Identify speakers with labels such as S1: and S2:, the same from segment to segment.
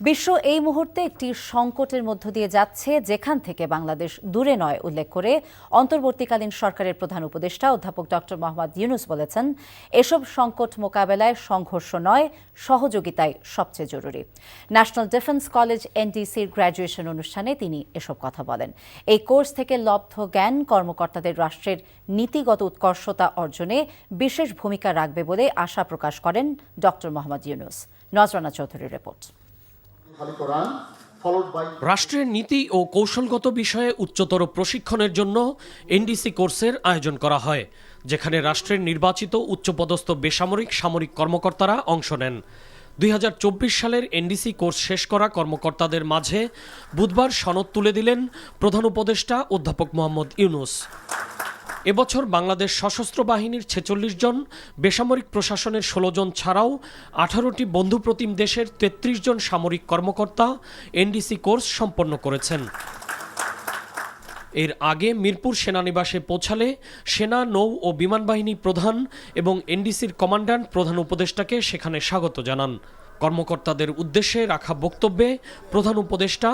S1: বিশ্ব এই মুহূর্তে একটি সংকটের মধ্য দিয়ে যাচ্ছে, যেখান থেকে বাংলাদেশ দূরে নয় উল্লেখ করে অন্তর্বর্তীকালীন সরকারের প্রধান উপদেষ্টা অধ্যাপক ডক্টর মোহাম্মদ ইউনূস বলেছেন, এসব সংকট মোকাবেলায় সংঘর্ষ নয়, সহযোগিতাই সবচেয়ে জরুরি। ন্যাশনাল ডিফেন্স কলেজ এনডিসির গ্র্যাজুয়েশন অনুষ্ঠানে তিনি এসব কথা বলেন। এই কোর্স থেকে লব্ধ জ্ঞান কর্মকর্তাদের রাষ্ট্রের নীতিগত উৎকর্ষতা অর্জনে বিশেষ ভূমিকা রাখবে বলে আশা প্রকাশ করেন ডক্টর মোহাম্মদ ইউনূস। নজরানা চৌধুরীর রিপোর্ট।
S2: রাষ্ট্রের নীতি ও কৌশলগত বিষয়ে উচ্চতর প্রশিক্ষণের জন্য এনডিসি কোর্সের আয়োজন করা হয়, যেখানে রাষ্ট্রের নির্বাচিত উচ্চপদস্থ বেসামরিক সামরিক কর্মকর্তারা অংশ নেন। 2024 সালের এনডিসি কোর্স শেষ করা কর্মকর্তাদের মাঝে বুধবার সনদ তুলে দিলেন প্রধান উপদেষ্টা অধ্যাপক মোহাম্মদ ইউনূস। এবছর বাংলাদেশ সশস্ত্র বাহিনীর 46 জন, বেসামরিক প্রশাসনের 16 জন ছাড়াও 18টি বন্ধুপ্রতিম দেশের 33 জন সামরিক কর্মকর্তা এনডিসি কোর্স সম্পন্ন করেছেন। এর আগে মিরপুর সেনানিবাসে পৌঁছালে সেনা, নৌ ও বিমান বাহিনী প্রধান এবং এনডিসির কমান্ড্যান্ট প্রধান উপদেষ্টাকে সেখানে স্বাগত জানান। কর্মকর্তাদের উদ্দেশ্যে রাখা বক্তব্যে প্রধান উপদেষ্টা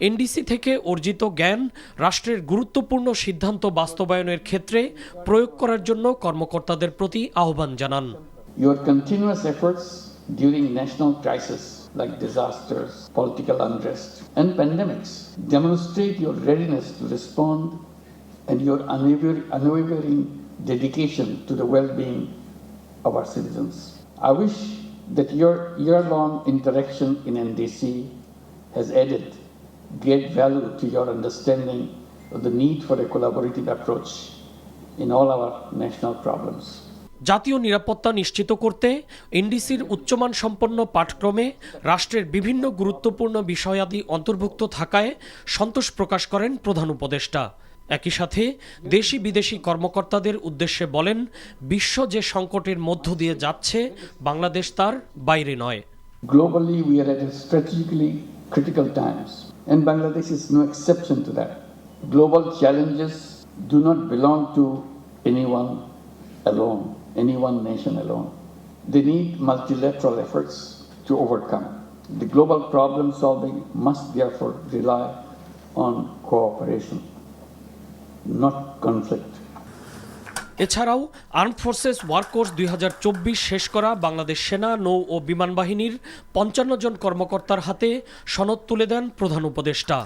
S2: এনডিসি থেকে অর্জিত জ্ঞান রাষ্ট্রের গুরুত্বপূর্ণ সিদ্ধান্ত বাস্তবায়নের ক্ষেত্রে প্রয়োগ করার জন্য কর্মকর্তাদের প্রতি আহ্বান জানান।
S3: Your continuous efforts during national crises like disasters, political unrest and pandemics demonstrate your readiness to respond and your unwavering dedication to the well-being of our citizens. I wish that your year-long interaction in NDC has added great value to your understanding of the need for a collaborative approach in all our national problems.
S2: জাতীয় নিরাপত্তা নিশ্চিত করতে এনডিসির উচ্চমান সম্পন্ন পাঠক্রমে রাষ্ট্রের বিভিন্ন গুরুত্বপূর্ণ বিষয়াদি অন্তর্ভুক্ত থাকায় সন্তোষ প্রকাশ করেন প্রধান উপদেষ্টা। একই সাথে দেশি বিদেশি কর্মকর্তাদের উদ্দেশ্যে বলেন, বিশ্ব যে সংকটের মধ্য দিয়ে যাচ্ছে, বাংলাদেশ তার বাইরে নয়।
S3: Globally, we are at a strategically critical times, and Bangladesh is no exception to that. Global challenges do not belong to anyone alone, any one nation alone. They need multilateral efforts to overcome. The global problem solving must therefore rely on cooperation, not conflict.
S2: এছাড়াও armed forces war course 2024 শেষ করা বাংলাদেশ সেনা, নৌ ও বিমান বাহিনীর 55 জন কর্মকর্তার হাতে সনদ তুলে দেন প্রধান উপদেষ্টা।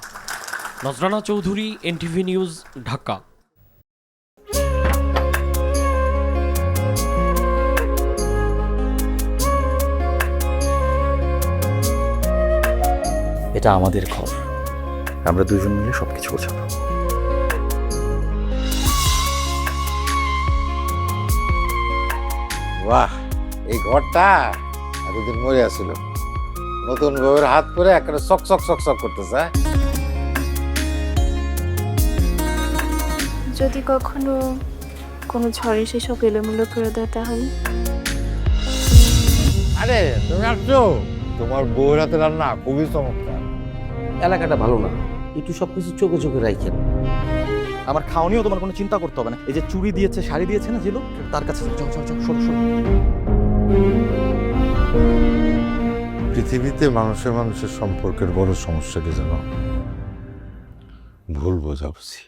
S2: নজরানা চৌধুরী, এনটিভি নিউজ, ঢাকা।
S4: এটা আমাদের ঘর, আমরা দুজন মিলে সবকিছু গোছাবো।
S5: বাহ, এই ঘরটা এতদিন মরে আসছিল, নতুন বউয়ের হাত পরে একটা চক চক চক চক করতেছে।
S6: যদি কখনো কোনো ঝড়ে এসে সব এলোমেলো করে দেয় তাহলে?
S5: আরে তুমি আসছো, তোমার বউয়ের হাতে রান্না খুবই চমৎকার।
S4: এলাকাটা ভালো না, একটু সবকিছু চোখে চোখে রাখেন। আমার খাওয়া নিয়েও তোমার কোনো চিন্তা করতে হবে না। এই যে চুড়ি দিয়েছে, শাড়ি দিয়েছে না যেগুলো, তার কাছে সরো।
S7: পৃথিবীতে মানুষের মানুষের সম্পর্কের বড় সমস্যা কি জানো? ভুল বোঝাবুঝি।